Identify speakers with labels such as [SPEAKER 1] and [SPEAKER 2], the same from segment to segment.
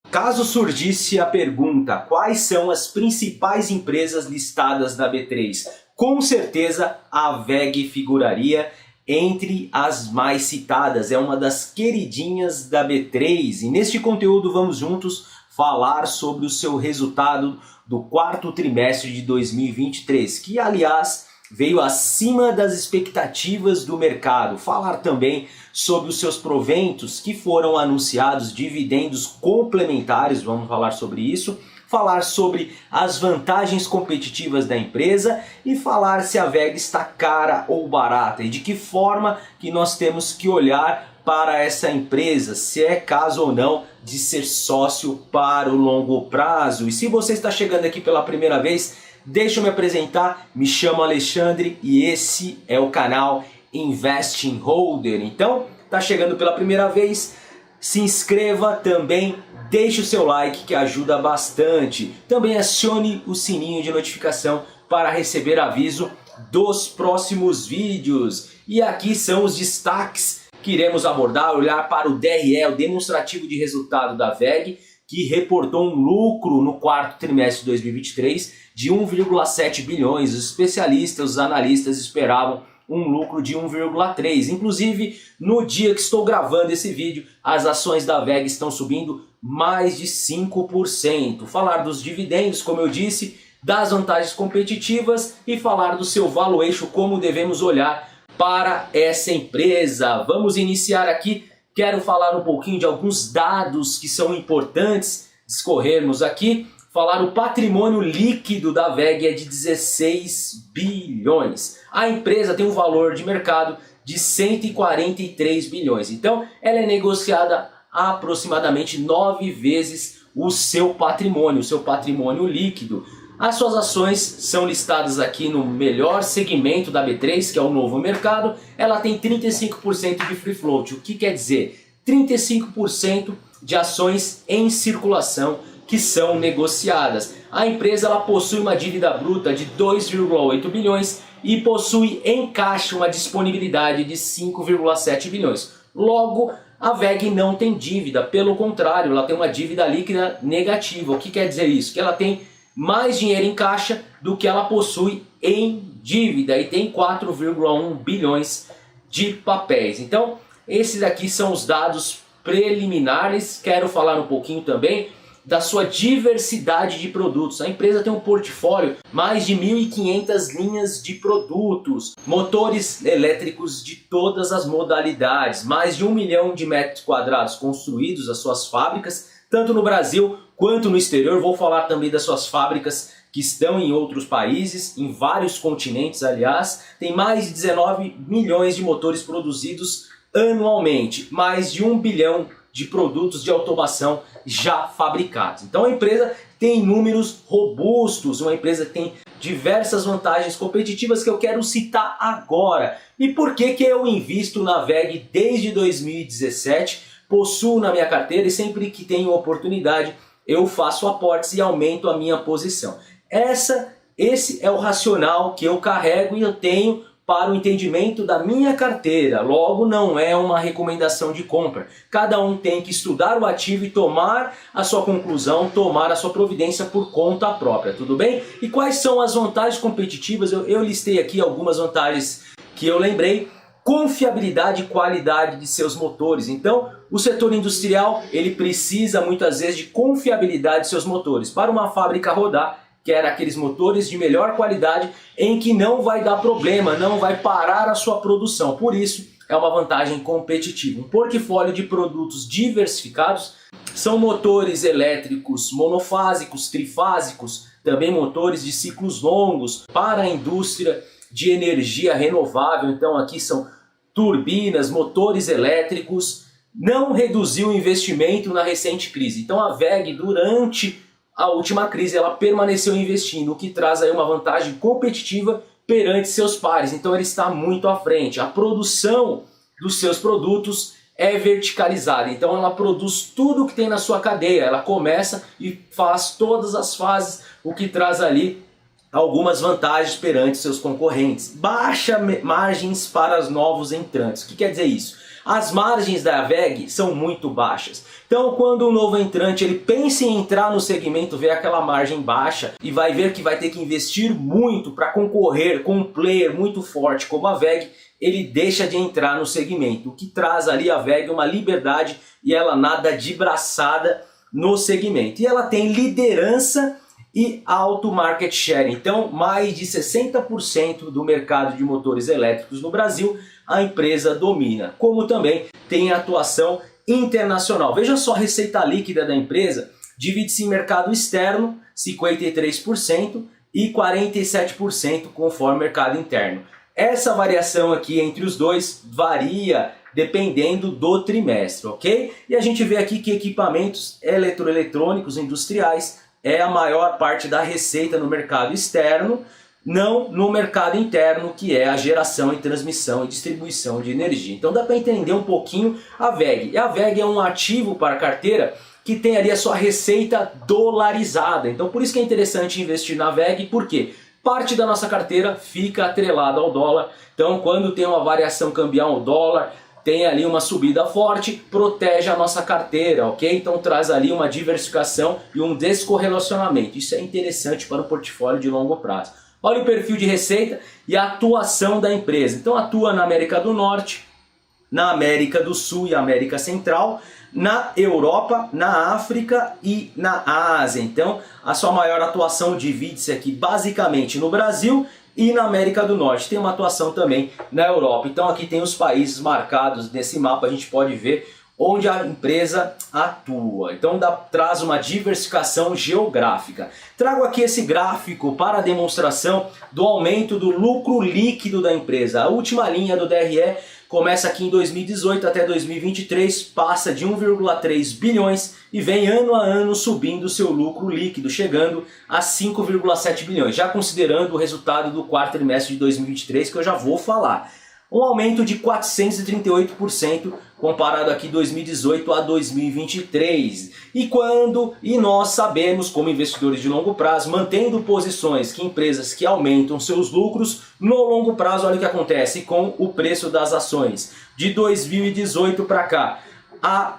[SPEAKER 1] Caso surgisse a pergunta, quais são as principais empresas listadas na B3? Com certeza a WEG figuraria entre as mais citadas, é uma das queridinhas da B3 e neste conteúdo vamos juntos falar sobre o seu resultado do quarto trimestre de 2023, que aliás veio acima das expectativas do mercado. Falar também sobre os seus proventos que foram anunciados, dividendos complementares, vamos falar sobre isso. Falar sobre as vantagens competitivas da empresa e falar se a WEG está cara ou barata e de que forma que nós temos que olhar para essa empresa, se é caso ou não de ser sócio para o longo prazo. E se você está chegando aqui pela primeira vez, deixa eu me apresentar, me chamo Alexandre e esse é o canal Investing Holder. Então, está chegando pela primeira vez, se inscreva também, deixe o seu like que ajuda bastante. Também acione o sininho de notificação para receber aviso dos próximos vídeos. E aqui são os destaques que iremos abordar, olhar para o DRE, o demonstrativo de resultado da WEG, que reportou um lucro no quarto trimestre de 2023 de 1,7 bilhões. Os especialistas, os analistas esperavam um lucro de 1,3. Inclusive, no dia que estou gravando esse vídeo, as ações da WEG estão subindo mais de 5%. Falar dos dividendos, como eu disse, das vantagens competitivas e falar do seu valuation, como devemos olhar para essa empresa. Vamos iniciar aqui. Quero falar um pouquinho de alguns dados que são importantes, discorrermos aqui. Falar o patrimônio líquido da WEG é de 16 bilhões. A empresa tem um valor de mercado de 143 bilhões. Então, ela é negociada a aproximadamente 9 vezes o seu patrimônio líquido. As suas ações são listadas aqui no melhor segmento da B3, que é o novo mercado. Ela tem 35% de free float. O que quer dizer? 35% de ações em circulação que são negociadas. A empresa ela possui uma dívida bruta de 2,8 bilhões e possui em caixa uma disponibilidade de 5,7 bilhões. Logo, a WEG não tem dívida, pelo contrário, ela tem uma dívida líquida negativa. O que quer dizer isso? Que ela tem mais dinheiro em caixa do que ela possui em dívida e tem 4,1 bilhões de papéis. Então, esses aqui são os dados preliminares. Quero falar um pouquinho também da sua diversidade de produtos. A empresa tem um portfólio, mais de 1.500 linhas de produtos, motores elétricos de todas as modalidades, mais de 1 milhão de metros quadrados construídos, as suas fábricas, tanto no Brasil quanto no exterior. Vou falar também das suas fábricas que estão em outros países, em vários continentes aliás. Tem mais de 19 milhões de motores produzidos anualmente, mais de 1 bilhão de produtos de automação já fabricados. Então a empresa tem números robustos, uma empresa que tem diversas vantagens competitivas que eu quero citar agora. E por que eu invisto na WEG desde 2017? Possuo na minha carteira e sempre que tenho oportunidade eu faço aportes e aumento a minha posição. Esse é o racional que eu carrego e eu tenho para o entendimento da minha carteira. Logo, não é uma recomendação de compra. Cada um tem que estudar o ativo e tomar a sua conclusão, tomar a sua providência por conta própria, tudo bem? E quais são as vantagens competitivas? Eu listei aqui algumas vantagens que eu lembrei. Confiabilidade e qualidade de seus motores. Então, o setor industrial ele precisa muitas vezes de confiabilidade de seus motores. Para uma fábrica rodar, quer aqueles motores de melhor qualidade em que não vai dar problema, não vai parar a sua produção. Por isso, é uma vantagem competitiva. Um portfólio de produtos diversificados são motores elétricos monofásicos, trifásicos, também motores de ciclos longos para a indústria de energia renovável. Então aqui são turbinas, motores elétricos. Não reduziu o investimento na recente crise. Então a WEG durante a última crise ela permaneceu investindo, o que traz aí uma vantagem competitiva perante seus pares. Então ele está muito à frente. A produção dos seus produtos é verticalizada. Então ela produz tudo o que tem na sua cadeia. Ela começa e faz todas as fases, o que traz ali algumas vantagens perante seus concorrentes. Baixa margens para os novos entrantes. O que quer dizer isso? As margens da WEG são muito baixas. Então quando um novo entrante ele pensa em entrar no segmento, vê aquela margem baixa e vai ver que vai ter que investir muito para concorrer com um player muito forte como a WEG, ele deixa de entrar no segmento, o que traz ali a WEG uma liberdade e ela nada de braçada no segmento. E ela tem liderança e alto market share, então mais de 60% do mercado de motores elétricos no Brasil a empresa domina, como também tem atuação internacional. Veja só a receita líquida da empresa, divide-se em mercado externo, 53% e 47% conforme mercado interno. Essa variação aqui entre os dois varia dependendo do trimestre, ok? E a gente vê aqui que equipamentos eletroeletrônicos industriais é a maior parte da receita no mercado externo, não no mercado interno, que é a geração e transmissão e distribuição de energia. Então dá para entender um pouquinho a WEG. E a WEG é um ativo para a carteira que tem ali a sua receita dolarizada. Então por isso que é interessante investir na WEG, porque parte da nossa carteira fica atrelada ao dólar. Então quando tem uma variação cambial ao dólar, tem ali uma subida forte, protege a nossa carteira, ok? Então traz ali uma diversificação e um descorrelacionamento. Isso é interessante para o portfólio de longo prazo. Olha o perfil de receita e a atuação da empresa. Então atua na América do Norte, na América do Sul e América Central, na Europa, na África e na Ásia. Então a sua maior atuação divide-se aqui basicamente no Brasil e na América do Norte. Tem uma atuação também na Europa. Então aqui tem os países marcados nesse mapa, a gente pode ver onde a empresa atua. Então traz uma diversificação geográfica. Trago aqui esse gráfico para a demonstração do aumento do lucro líquido da empresa. A última linha do DRE começa aqui em 2018 até 2023, passa de 1,3 bilhões e vem ano a ano subindo o seu lucro líquido, chegando a 5,7 bilhões, já considerando o resultado do quarto trimestre de 2023, que eu já vou falar. Um aumento de 438% comparado aqui 2018 a 2023. E nós sabemos, como investidores de longo prazo, mantendo posições que empresas que aumentam seus lucros, no longo prazo, olha o que acontece com o preço das ações. De 2018 para cá, a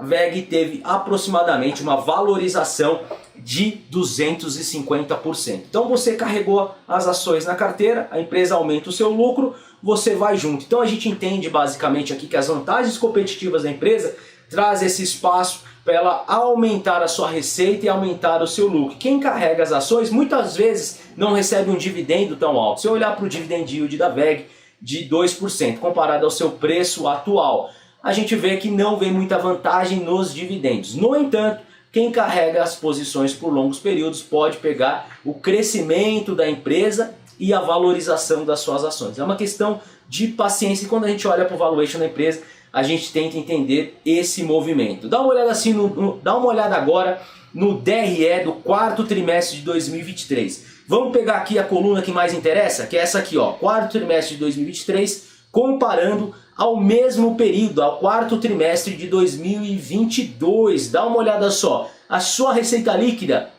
[SPEAKER 1] WEG teve aproximadamente uma valorização de 250%. Então você carregou as ações na carteira, a empresa aumenta o seu lucro, você vai junto. Então a gente entende basicamente aqui que as vantagens competitivas da empresa traz esse espaço para ela aumentar a sua receita e aumentar o seu lucro. Quem carrega as ações muitas vezes não recebe um dividendo tão alto. Se eu olhar para o dividend yield da WEG de 2% comparado ao seu preço atual, a gente vê que não vê muita vantagem nos dividendos. No entanto, quem carrega as posições por longos períodos pode pegar o crescimento da empresa e a valorização das suas ações. É uma questão de paciência e quando a gente olha para o valuation da empresa, a gente tenta entender esse movimento. Dá uma olhada assim, dá uma olhada agora no DRE do quarto trimestre de 2023. Vamos pegar aqui a coluna que mais interessa, que é essa aqui, ó, quarto trimestre de 2023, comparando ao mesmo período, ao quarto trimestre de 2022. Dá uma olhada só, a sua receita líquida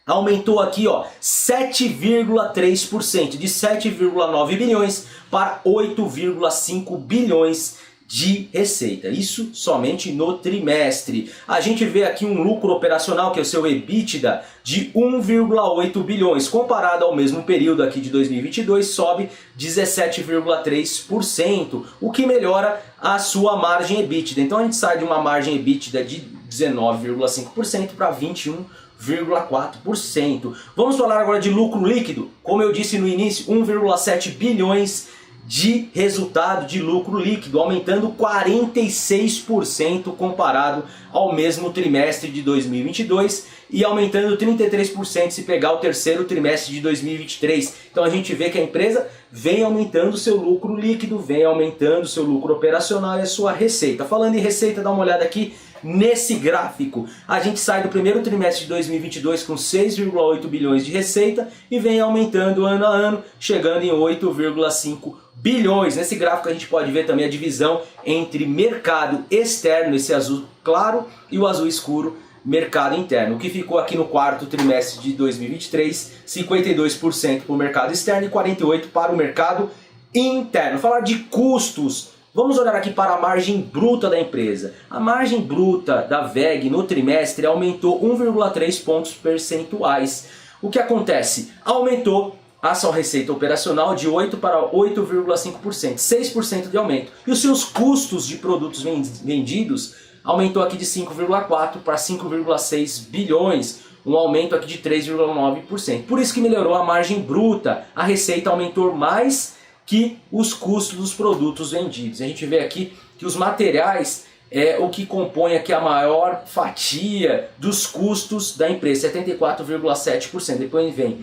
[SPEAKER 1] aumentou aqui, ó, 7,3%, de 7,9 bilhões para 8,5 bilhões de receita. Isso somente no trimestre. A gente vê aqui um lucro operacional, que é o seu EBITDA, de 1,8 bilhões. Comparado ao mesmo período aqui de 2022, sobe 17,3%, o que melhora a sua margem EBITDA. Então a gente sai de uma margem EBITDA de 19,5% para 21,4%. Vamos falar agora de lucro líquido. Como eu disse no início, 1,7 bilhões de resultado de lucro líquido, aumentando 46% comparado ao mesmo trimestre de 2022 e aumentando 33% se pegar o terceiro trimestre de 2023. Então a gente vê que a empresa vem aumentando seu lucro líquido, vem aumentando seu lucro operacional e a sua receita. Falando em receita, dá uma olhada aqui nesse gráfico. A gente sai do primeiro trimestre de 2022 com 6,8 bilhões de receita e vem aumentando ano a ano, chegando em 8,5 bilhões. Nesse gráfico a gente pode ver também a divisão entre mercado externo, esse azul claro, e o azul escuro, mercado interno. O que ficou aqui no quarto trimestre de 2023, 52% para o mercado externo e 48% para o mercado interno. Falar de custos Vamos olhar aqui para a margem bruta da empresa. A margem bruta da WEG no trimestre aumentou 1,3 pontos percentuais. O que acontece? Aumentou a sua receita operacional de 8 para 8,5%, 6% de aumento. E os seus custos de produtos vendidos aumentou aqui de 5,4 para 5,6 bilhões, um aumento aqui de 3,9%. Por isso que melhorou a margem bruta, a receita aumentou mais que os custos dos produtos vendidos. A gente vê aqui que os materiais é o que compõe aqui a maior fatia dos custos da empresa, 74,7%. Depois vem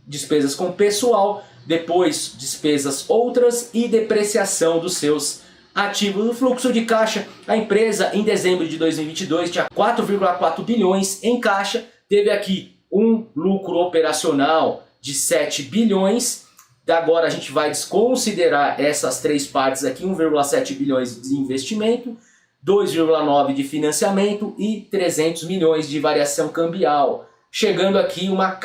[SPEAKER 1] despesas com pessoal, depois despesas outras e depreciação dos seus ativos. No fluxo de caixa, a empresa em dezembro de 2022 tinha 4,4 bilhões em caixa, teve aqui um lucro operacional de 7 bilhões. Agora a gente vai desconsiderar essas três partes aqui, 1,7 bilhões de investimento, 2,9 de financiamento e 300 milhões de variação cambial. Chegando aqui uma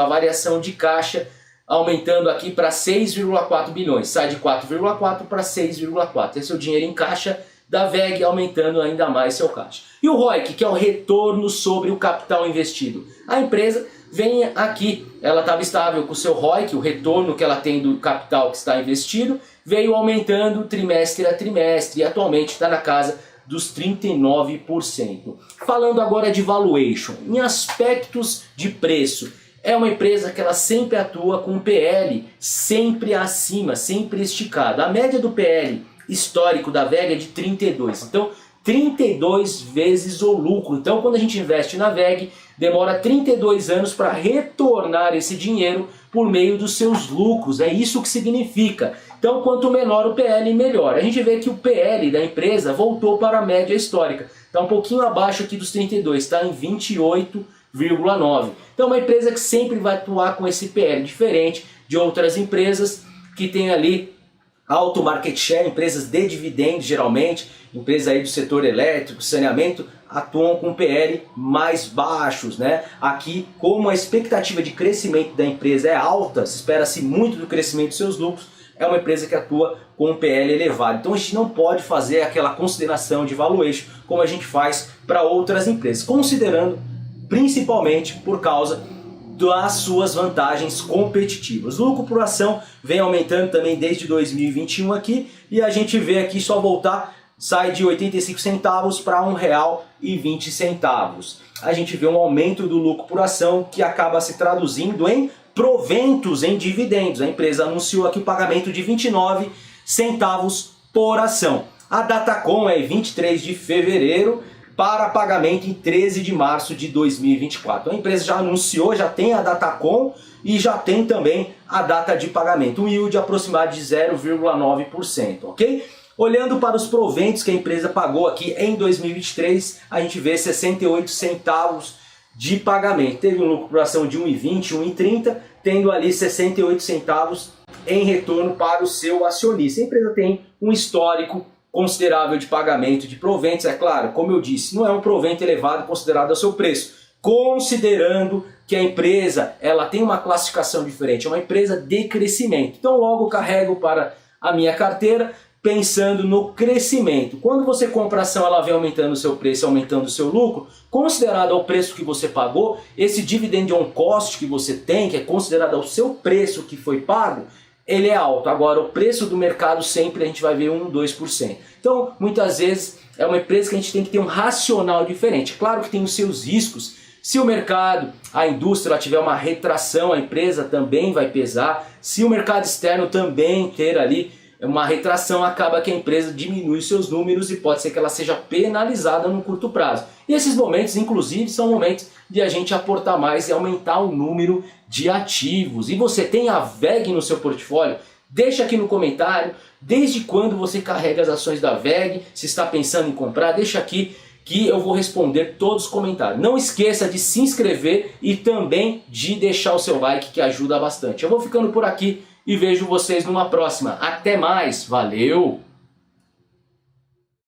[SPEAKER 1] variação de caixa, aumentando aqui para 6,4 bilhões. Sai de 4,4 para 6,4. Esse é o dinheiro em caixa da WEG, aumentando ainda mais seu caixa. E o ROIC, que é o retorno sobre o capital investido. A empresa vem aqui, ela estava estável com o seu ROIC, o retorno que ela tem do capital que está investido, veio aumentando trimestre a trimestre e atualmente está na casa dos 39%. Falando agora de valuation, em aspectos de preço, é uma empresa que ela sempre atua com PL sempre acima, sempre esticado. A média do PL histórico da WEG é de 32, então 32 vezes o lucro. Então quando a gente investe na WEG, demora 32 anos para retornar esse dinheiro por meio dos seus lucros, é isso que significa. Então quanto menor o PL, melhor. A gente vê que o PL da empresa voltou para a média histórica, está um pouquinho abaixo aqui dos 32, está em 28,9. Então é uma empresa que sempre vai atuar com esse PL, diferente de outras empresas que tem ali alto market share, empresas de dividendos geralmente, empresas aí do setor elétrico, saneamento, atuam com PL mais baixos, né? Aqui, como a expectativa de crescimento da empresa é alta, se espera-se muito do crescimento dos seus lucros, é uma empresa que atua com um PL elevado. Então a gente não pode fazer aquela consideração de valuation como a gente faz para outras empresas, considerando principalmente por causa das suas vantagens competitivas. O lucro por ação vem aumentando também desde 2021 aqui, e a gente vê aqui só voltar, sai de 85 centavos para R$ 1,20. A gente vê um aumento do lucro por ação que acaba se traduzindo em proventos em dividendos. A empresa anunciou aqui o pagamento de 29 centavos por ação. A Datacom é 23 de fevereiro, para pagamento em 13 de março de 2024. A empresa já anunciou, já tem a Datacom e já tem também a data de pagamento. Um yield aproximado de 0,9%, ok? Olhando para os proventos que a empresa pagou aqui em 2023, a gente vê 68 centavos de pagamento. Teve um lucro por ação de 1,20, 1,30, tendo ali 68 centavos em retorno para o seu acionista. A empresa tem um histórico considerável de pagamento de proventos, é claro, como eu disse, não é um provento elevado considerado ao seu preço, considerando que a empresa ela tem uma classificação diferente, é uma empresa de crescimento. Então logo carrego para a minha carteira pensando no crescimento. Quando você compra a ação, ela vem aumentando o seu preço, aumentando o seu lucro, considerado ao preço que você pagou, esse dividend on cost que você tem, que é considerado ao seu preço que foi pago, ele é alto. Agora, o preço do mercado sempre a gente vai ver 1, 2%. Então, muitas vezes, é uma empresa que a gente tem que ter um racional diferente. Claro que tem os seus riscos. Se o mercado, a indústria, ela tiver uma retração, a empresa também vai pesar. Se o mercado externo também ter ali uma retração, acaba que a empresa diminui seus números e pode ser que ela seja penalizada no curto prazo. E esses momentos, inclusive, são momentos de a gente aportar mais e aumentar o número de ativos. E você tem a WEG no seu portfólio? Deixa aqui no comentário desde quando você carrega as ações da WEG, se está pensando em comprar, deixa aqui que eu vou responder todos os comentários. Não esqueça de se inscrever e também de deixar o seu like, que ajuda bastante. Eu vou ficando por aqui e vejo vocês numa próxima. Até mais, valeu!